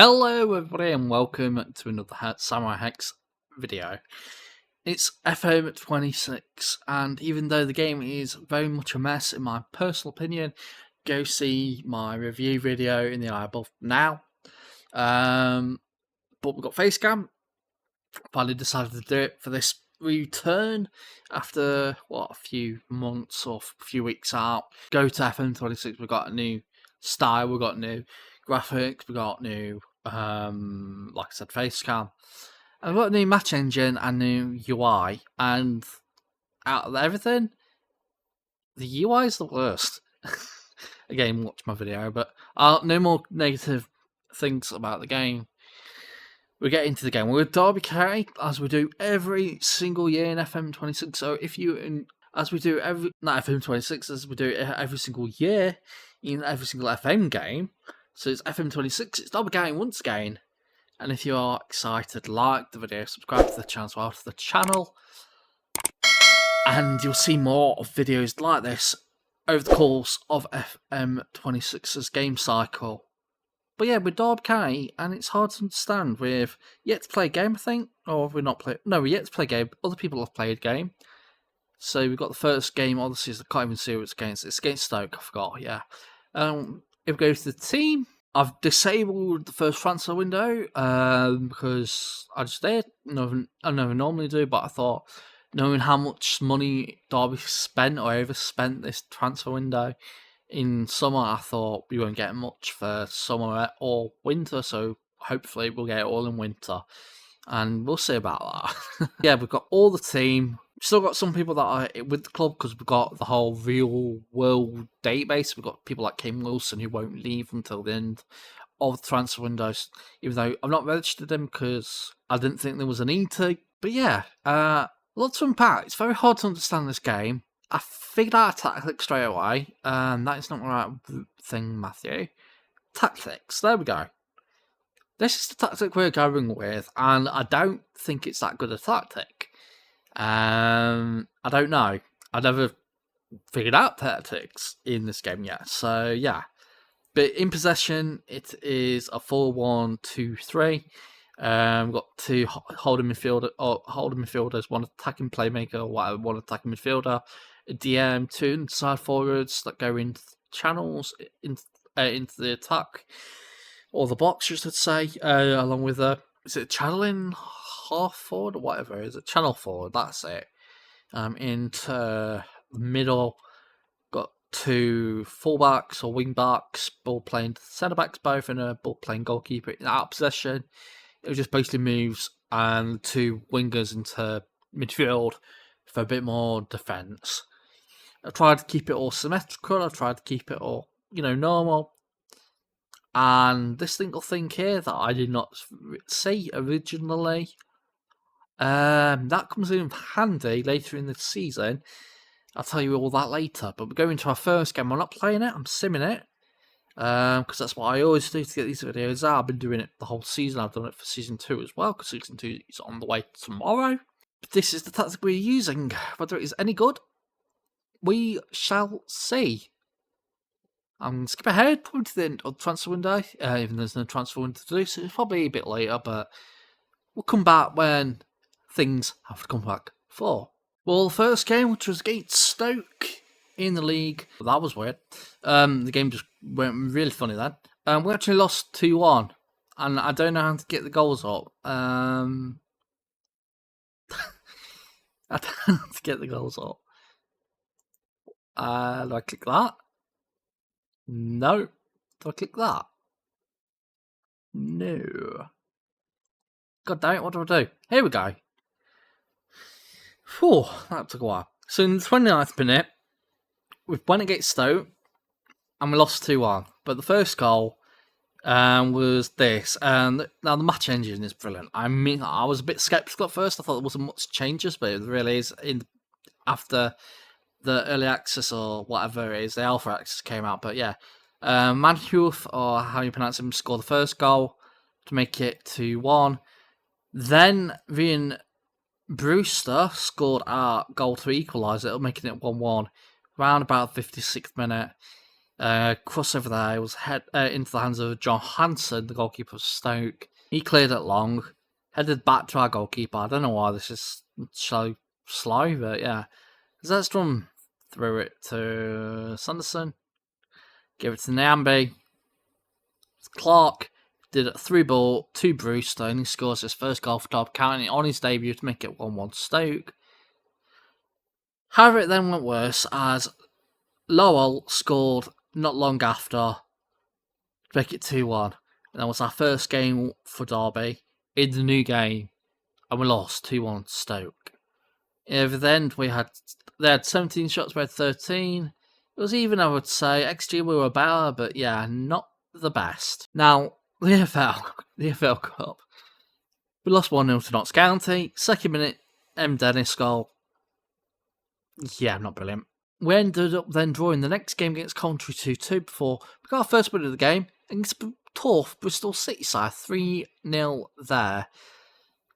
Hello everybody and welcome to another Samurai Hex video. It's FM26 and even though the game is very much a mess in my personal opinion, go see my review video in the eye above now. But we've got Facecam. Finally decided to do it for this return after a few months or a few weeks out. Go to FM26, we've got a new style, we've got new graphics, we got new, like I said, Facecam, and we've got a new match engine and new UI. And out of everything, the UI is the worst. Again, watch my video, but no more negative things about the game. We get into the game. We're Derby County, as we do every single year in FM26. So if you, as we do every, not FM26, as we do every single year in every single FM game. So it's FM26, it's Derby County once again. And if you are excited, like the video, subscribe to the channel as well, and you'll see more of videos like this over the course of FM26's game cycle. But yeah, with Derby County, and it's hard to understand. We've yet to play a game, I think, or have we not played? No, we're yet to play a game. Other people have played a game. So we've got the first game, obviously, I can't even see who it's against. It's against Stoke, I forgot, yeah. If we go to the team, I've disabled the first transfer window because I just did. I never normally do, but I thought, knowing how much money Derby spent or overspent this transfer window in summer, I thought we won't get much for summer or winter, so hopefully we'll get it all in winter. And we'll see about that. Yeah, we've got all the team. We've still got some people that are with the club because we've got the whole real world database. We've got people like Kim Wilson who won't leave until the end of the transfer windows, even though I've not registered him because I didn't think there was a need to. But yeah, lots to unpack. It's very hard to understand this game. I figured out a tactic straight away. That is not the right thing, Matthew. Tactics, there we go. This is the tactic we're going with, and I don't think it's that good a tactic. I don't know. I never figured out tactics in this game yet, so yeah. But in possession, it is a 4-1-2-3. We've got two holding midfielders, one attacking playmaker, one attacking midfielder, a DM, two inside forwards that go into channels into the attack, or the box, you should say, along with is it channeling half forward or whatever? Is it channel forward? That's it. Into the middle, got two fullbacks or wing backs, ball playing centre backs both, and a ball playing goalkeeper out of possession. It just basically moves and two wingers into midfield for a bit more defence. I tried to keep it all symmetrical. I tried to keep it all, normal. And this single thing here that I did not see originally, that comes in handy later in the season. I'll tell you all that later. But we're going to our first game. I'm not playing it. I'm simming it. Because that's what I always do to get these videos out. I've been doing it the whole season. I've done it for Season 2 as well, because Season 2 is on the way tomorrow. But this is the tactic we're using. Whether it is any good, we shall see. I'm going to skip ahead probably to the end of the transfer window, even though there's no transfer window to do, so it's probably a bit later, but we'll come back when things have to come back for. Well, the first game, which was against Stoke in the league, well, that was weird. The game just went really funny then. We actually lost 2-1, and I don't know how to get the goals up. I don't know how to get the goals up. Do I click that? No. Do I click that? No. God damn it, what do I do? Here we go. Whew, that took a while. So in the 29th minute, we went against Stoke, and we lost 2-1. But the first goal was this. And now the match engine is brilliant. I mean, I was a bit sceptical at first. I thought there wasn't much changes, but it really is. After the early access or whatever it is, the alpha access came out. But yeah, Manhuth, or how you pronounce him, scored the first goal to make it 2-1. Then Ryan Brewster scored our goal to equalise it, making it 1-1 round about 56th minute. Crossover there, it was head into the hands of John Hansen, the goalkeeper of Stoke. He cleared it long, headed back to our goalkeeper. I don't know why this is so slow, but yeah. Zedstrom threw it to Sanderson, gave it to Nyambe. Clark did a through ball to Brewster, and he scores his first goal for Derby County on his debut to make it 1-1 Stoke. However, it then went worse as Lowell scored not long after to make it 2-1. And that was our first game for Derby in the new game, and we lost 2-1 Stoke. Over the end, they had 17 shots, we had 13. It was even, I would say. XG, we were better, but yeah, not the best. Now, the FL Cup. We lost 1-0 to Notts County. Second minute, Dennis goal. Yeah, not brilliant. We ended up then drawing the next game against Coventry 2-2 before we got our first win of the game against tough Bristol City side 3-0 there.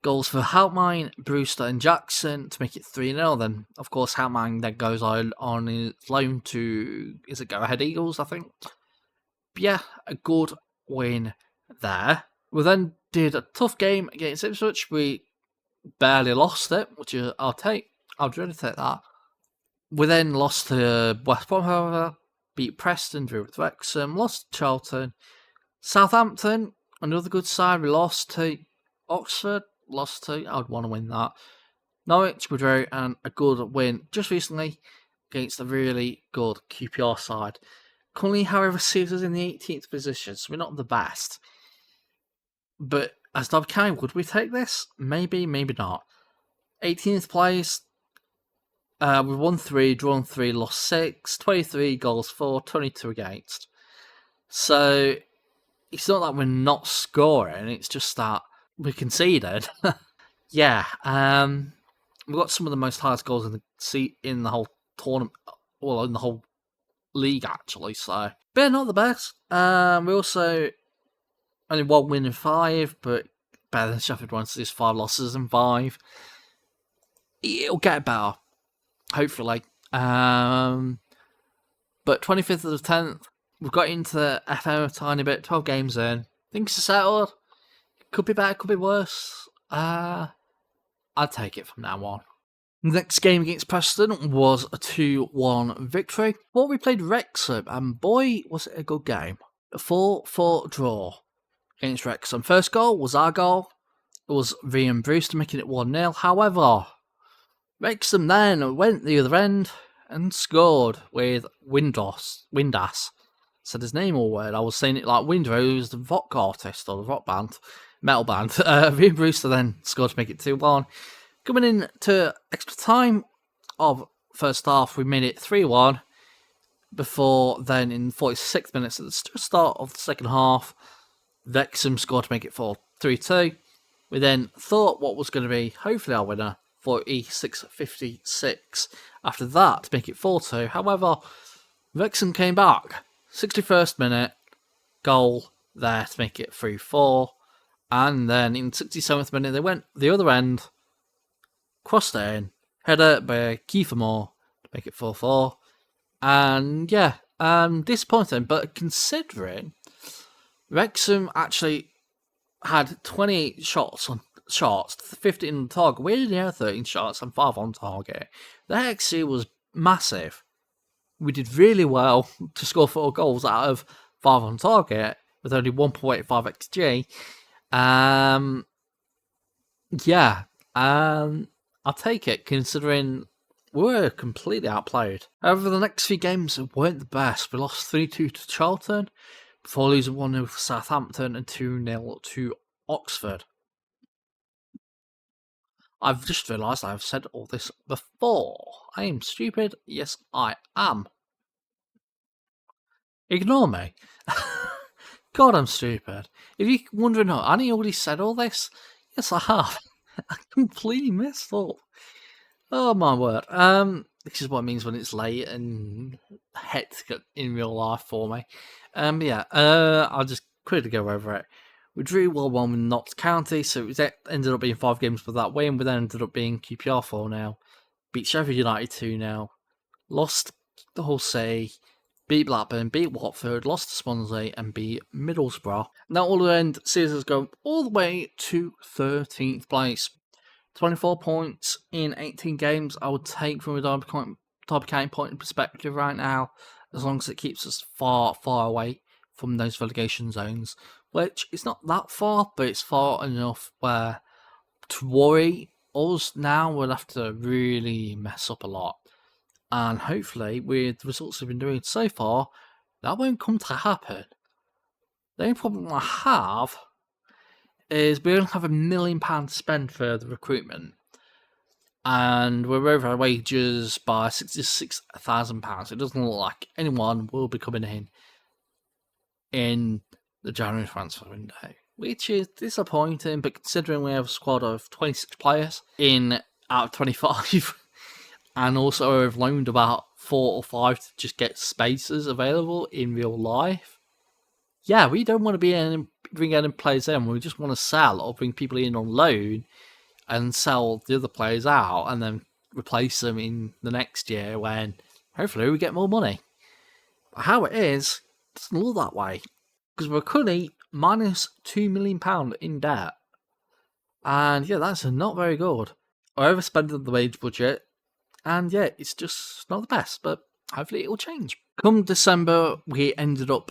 Goals for Helpmine, Brewster and Jackson to make it 3-0. Then, of course, Helpmine then goes on his loan to, is it Go Ahead Eagles, I think? But yeah, a good win there. We then did a tough game against Ipswich. We barely lost it, which I'll really take that. We then lost to West Brom, however, beat Preston, drew with Wrexham, lost to Charlton. Southampton, another good side, we lost to Oxford, I would want to win that. Norwich, we drew, and a good win just recently against a really good QPR side. Currently, however, sees us in the 18th position, so we're not the best. But as Derby County, would we take this? Maybe, maybe not. 18th place. We won 3, drawn 3, lost 6, 23 goals for, 22 against. So, it's not that we're not scoring, it's just that we conceded. Yeah, we've got some of the most highest goals in the whole tournament, well, in the whole league, actually, so. But not the best. We also only 1 win in 5, but better than Sheffield Wednesday's 5 losses and 5. It'll get better. Hopefully. But 25th of the 10th, we've got into the FM a tiny bit, 12 games in. Things are settled. Could be better, could be worse. I'd take it from now on. The next game against Preston was a 2-1 victory. Well, we played Wrexham, and boy, was it a good game. A 4-4 draw against Wrexham. First goal was our goal. It was Rian Brewster making it 1-0. However, Wrexham then went the other end and scored with Windass. Said his name all weird. I was saying it like Windrow, who was the rock artist or the rock band, metal band. Rian Brewster then scored to make it 2-1. Coming in to extra time of first half, we made it 3-1. Before then, in 46 minutes at the start of the second half, Wrexham scored to make it 3-2. We then thought what was going to be hopefully our winner, 46-56. After that, to make it 4-2. However, Wrexham came back. 61st minute, goal there to make it 3-4. And then in 67th minute, they went the other end, crossed it in, header by Kiefer Moore to make it 4-4. And yeah, disappointing, but considering Wrexham actually had 28 shots, 15 on target. We only had 13 shots and 5 on target. The XG was massive. We did really well to score 4 goals out of 5 on target with only 1.85 XG. I'll take it considering we were completely outplayed. However, the next few games weren't the best. We lost 3-2 to Charlton before losing 1-0 to Southampton and 2-0 to Oxford. I've just realised I've said all this before. I am stupid. Yes, I am. Ignore me. God, I'm stupid. If you're wondering, I already said all this? Yes, I have. I completely messed up. Oh, my word. This is what it means when it's late and hectic in real life for me. I'll just quickly go over it. We drew 1-1 with Notts County, so it ended up being 5 games for that win. We then ended up being QPR 4-0. Beat Sheffield United 2-0. Lost the whole City. beat Blackburn, beat Watford, lost to Swansea, and beat Middlesbrough. Now all the end, Caesars go all the way to 13th place. 24 points in 18 games, I would take from a Derby County point of perspective right now, as long as it keeps us far, far away from those relegation zones, which is not that far, but it's far enough where to worry us now will have to really mess up a lot. And hopefully, with the results we've been doing so far, that won't come to happen. The only problem I have is we only have £1 million to spend for the recruitment. And we're over our wages by £66,000. It doesn't look like anyone will be coming in the January transfer window, which is disappointing, but considering we have a squad of 26 players out of 25, and also have loaned about 4 or 5 to just get spaces available in real life. Yeah, we don't want to bring any players in. We just want to sell or bring people in on loan and sell the other players out and then replace them in the next year when hopefully we get more money. But how it is, it doesn't look that way. Because we're currently minus £2 million in debt. And yeah, that's not very good. We're overspending the wage budget. And yeah, it's just not the best, but hopefully it will change. Come December, we ended up...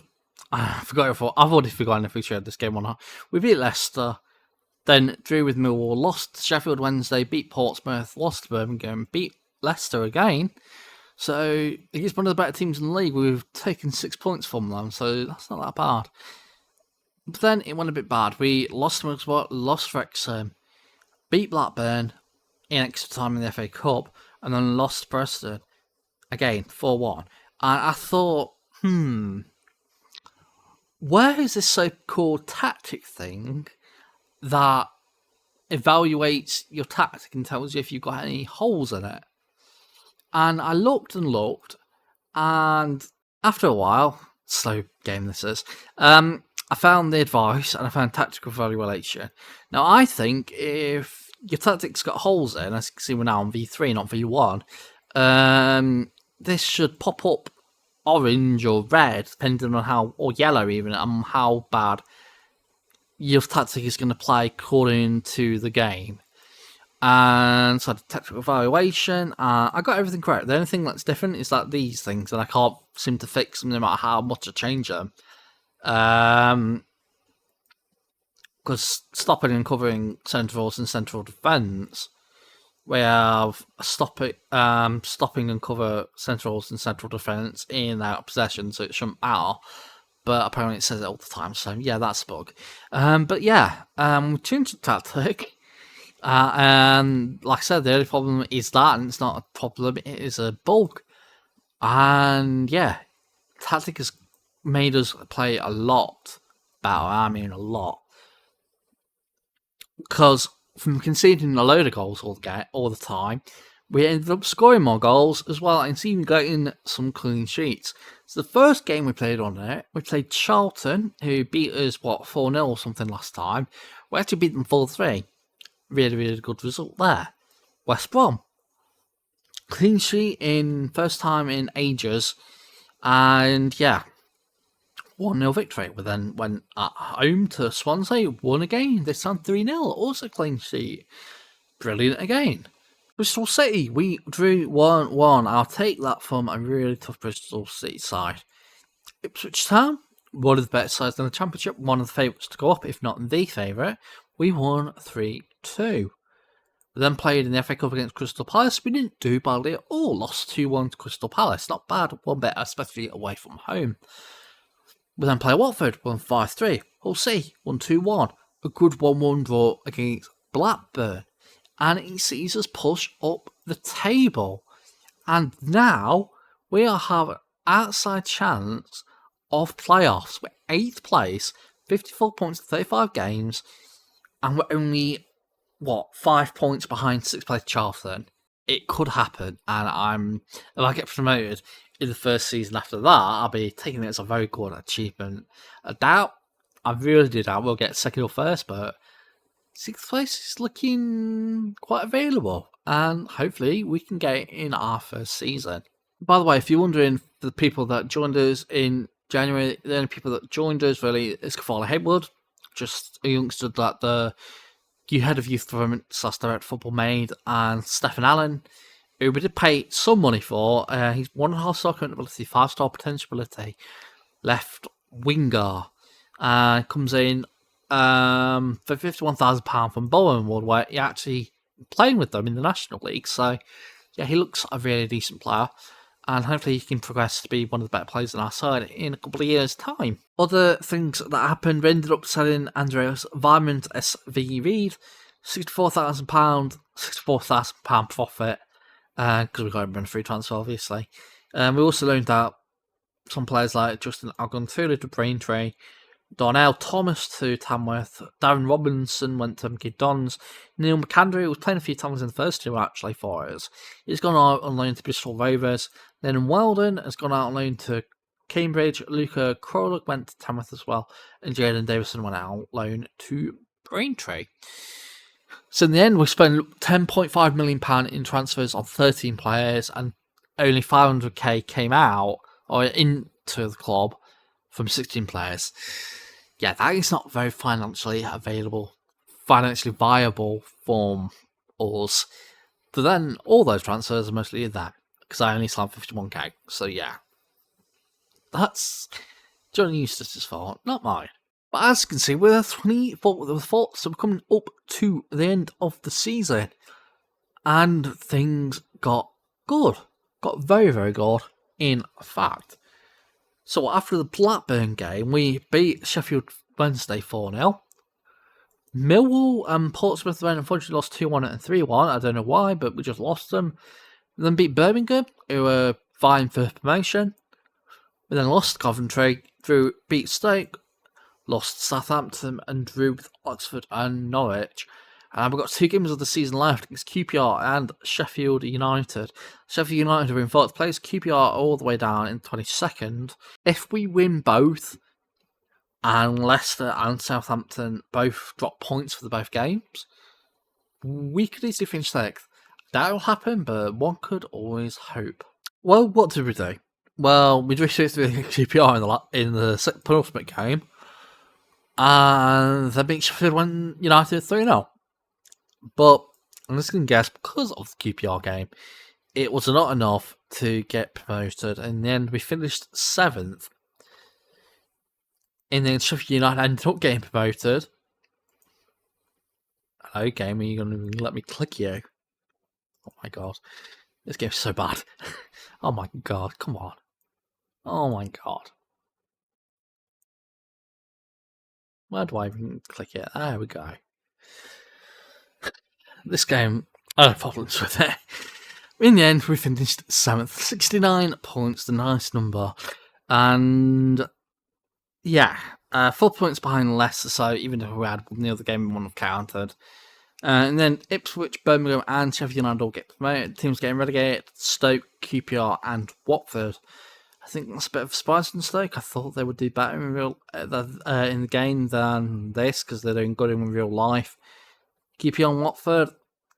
I've already forgotten if we shared this game or not. We beat Leicester, then drew with Millwall, lost to Sheffield Wednesday, beat Portsmouth, lost to Birmingham, beat Leicester again. So against one of the better teams in the league, we've taken 6 points from them, so that's not that bad. But then it went a bit bad. We lost to Middlesbrough, lost Wrexham, beat Blackburn in extra time in the FA Cup, and then lost to Preston again, 4-1. And I thought, where is this so-called tactic thing that evaluates your tactic and tells you if you've got any holes in it? And I looked, and after a while, slow game this is, I found the advice and I found tactical evaluation. Now, I think if your tactic's got holes in, as you can see we're now on V3, not V1, this should pop up orange or red, depending on how, or yellow even, on how bad your tactic is going to play according to the game. And so I did tactical evaluation, I got everything correct. The only thing that's different is that these things, and I can't seem to fix them no matter how much I change them. Because stopping and covering centrals and central defence, we have stopping and cover centrals and central defence in and out of possession, so it shouldn't matter. But apparently it says it all the time, so yeah, that's a bug. But yeah, we changed the tactic. And like I said, the only problem is that, and it's not a problem, it is a bug. And yeah, tactic has made us play a lot better. I mean, a lot. Because from conceding a load of goals all the time, we ended up scoring more goals as well, and even getting some clean sheets. So the first game we played on it, we played Charlton, who beat us, 4-0 or something last time. We actually beat them 4-3. Really, really good result there. West Brom. Clean sheet in first time in ages. And yeah, 1-0 victory. We then went at home to Swansea, won again. This time 3-0, also clean sheet. Brilliant again. Bristol City, we drew 1-1. I'll take that from a really tough Bristol City side. Ipswich Town, one of the better sides in the Championship, one of the favourites to go up, if not the favourite. We won 3-2. We then played in the FA Cup against Crystal Palace. We didn't do badly at all. Lost 2-1 to Crystal Palace. Not bad, one bit, especially away from home. We then played Watford, won 5-3. Hull City, won 2-1. A good 1-1 draw against Blackburn. And it sees us push up the table. And now we have an outside chance of playoffs. We're 8th place, 54 points in 35 games. And we're only, 5 points behind 6th place Charlton. It could happen, and if I get promoted in the first season after that, I'll be taking it as a very good achievement. I really do doubt we'll get second or first, but 6th place is looking quite available, and hopefully we can get it in our first season. By the way, if you're wondering, the people that joined us in January, the only people that joined us really is Kafala Haywood, just a youngster that the head of youth development / direct football made, and Stephen Allen, who we did pay some money for. He's 1.5 star current ability, 5-star potential ability, left winger, comes in for £51,000 from Bowen Wood, where he actually playing with them in the National League. So yeah, he looks a really decent player, and hopefully he can progress to be one of the better players on our side in a couple of years' time. Other things that happened, we ended up selling Andreas Vimond SV Reed, £64,000, £64,000 profit, because we got him in a free transfer, obviously. We also loaned out some players like Justin Algonthula to Braintree, Darnell Thomas to Tamworth, Darren Robinson went to MK Dons, Neil McAndrew was playing a few times in the first two actually for us. He's gone out on loan to Bristol Rovers. Then Weldon has gone out on loan to Cambridge. Luca Kroluk went to Tamworth as well, and Jaden Davison went out on loan to Braintree. So in the end, we spent £10.5 million in transfers on 13 players, and only 500k came out or into the club from 16 players. Yeah, that is not very financially viable from us. But then all those transfers are mostly there, because I only signed 51k. So yeah, that's Johnny Eustace's fault, not mine. But as you can see, we're 24 with the fault, so we're coming up to the end of the season, and things got good, got very, very good. In fact, so after the Blackburn game, we beat Sheffield Wednesday 4-0. Millwall and Portsmouth then unfortunately lost 2-1 and 3-1. I don't know why, but we just lost them. We then beat Birmingham, who were vying for promotion. We then lost Coventry, beat Stoke, lost Southampton, and drew with Oxford and Norwich. And we've got 2 games of the season left against QPR and Sheffield United. Sheffield United are in 4th place, QPR all the way down in 22nd. If we win both, and Leicester and Southampton both drop points for the both games, we could easily finish 6th. That will happen, but one could always hope. Well, what did we do? Well, we drew 6-3 QPR in the penultimate game, and they beat Sheffield United 3-0. But I'm just going to guess, because of the QPR game, it was not enough to get promoted. In the end, we finished 7th. In the end, Sheffield United ended up getting promoted. Hello, game, are you going to let me click you? Oh my god. This game's so bad. Oh my god, come on. Oh my god. Where do I even click it? There we go. This game, I had problems with it. In the end, we finished 7th. 69 points, the nice number. And yeah, 4 points behind Leicester, so even though we had the other game, we wouldn't have counted. And then Ipswich, Birmingham, and Sheffield United all get promoted. Teams getting relegated: Stoke, QPR, and Watford. I think that's a bit of a surprise in Stoke. I thought they would do better in the game than this, because they're doing good in real life. QPR and Watford,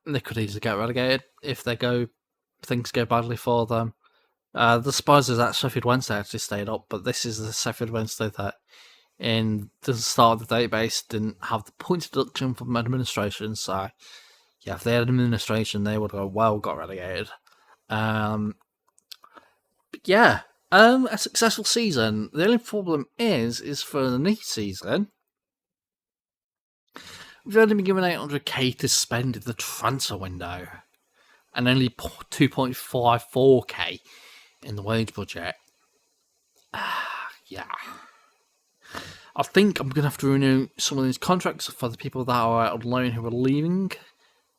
they could easily get relegated if things go badly for them. The surprise is that Sheffield Wednesday actually stayed up, but this is the Sheffield Wednesday that in the start of the database didn't have the point deduction from administration, so yeah, if they had administration, they would have got relegated. But yeah, a successful season. The only problem is for the next season, we've only been given 800k to spend in the transfer window, and only 2.54k in the wage budget. Yeah. I think I'm going to have to renew some of these contracts for the people that are on loan who are leaving,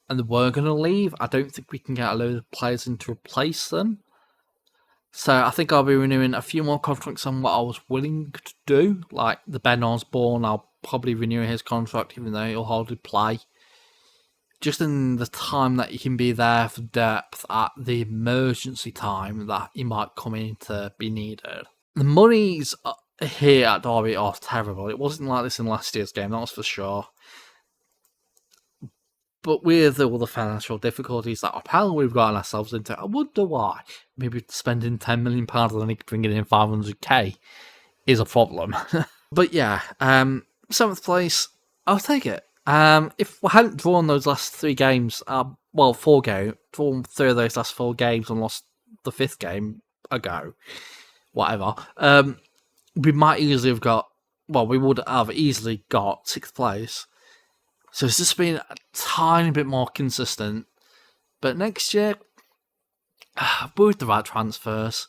and they were going to leave. I don't think we can get a load of players in to replace them. So I think I'll be renewing a few more contracts on what I was willing to do. Like the Ben Osborne, I'll probably renew his contract even though he'll hardly play. Just in the time that he can be there for depth at the emergency time that he might come in to be needed. The monies here at Derby are terrible. It wasn't like this in last year's game, that was for sure. But with all the financial difficulties that apparently we've gotten ourselves into, I wonder why. Maybe spending £10 million and then bringing in 500k is a problem. But yeah, 7th place, I'll take it. If we hadn't drawn those last 3 games, drawn 3 of those last 4 games and lost the 5th game ago, whatever, we might easily have got, we would have easily got 6th place. So it's just been a tiny bit more consistent. But next year, with the right transfers,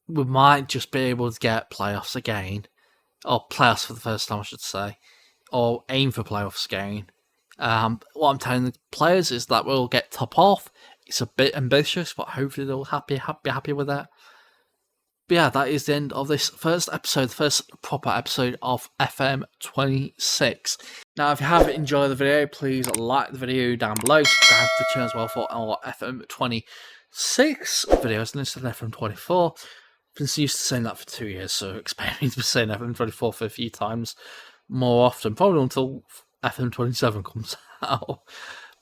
we might just be able to get playoffs again. Or playoffs for the first time, I should say. Or aim for playoffs again. What I'm telling the players is that we'll get top off. It's a bit ambitious, but hopefully they'll be happy with that. But yeah, that is the end of this first episode, the first proper episode of FM26. Now, if you have enjoyed the video, please like the video down below. Subscribe to the channel as well for our FM26 videos instead of FM24. I've been used to saying that for 2 years, so expect me to be saying FM24 for a few times more often, probably until FM27 comes out.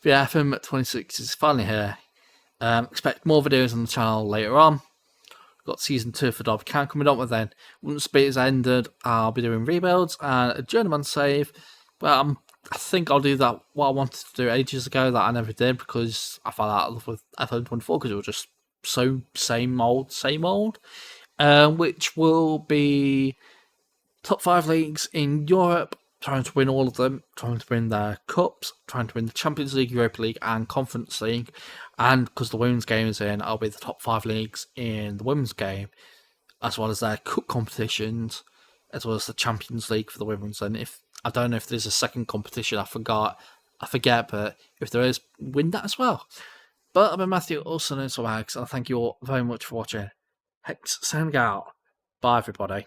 But yeah, FM26 is finally here. Expect more videos on the channel later on. Got season 2 for Dob Can coming up with then. Once betas ended, I'll be doing rebuilds and a journeyman save. But I think I'll do that what I wanted to do ages ago that I never did because I fell out of love with FM24 because it was just so same old. Which will be top 5 leagues in Europe, trying to win all of them, trying to win their cups, trying to win the Champions League, Europa League and Conference League. And because the women's game is in, I'll be the top 5 leagues in the women's game, as well as their cup competitions, as well as the Champions League for the women's. And if I don't know if there's a second competition, I forget, but if there is, win that as well. But I've been Matthew, also known as Hex, and I thank you all very much for watching. Hex, signing out. Bye, everybody.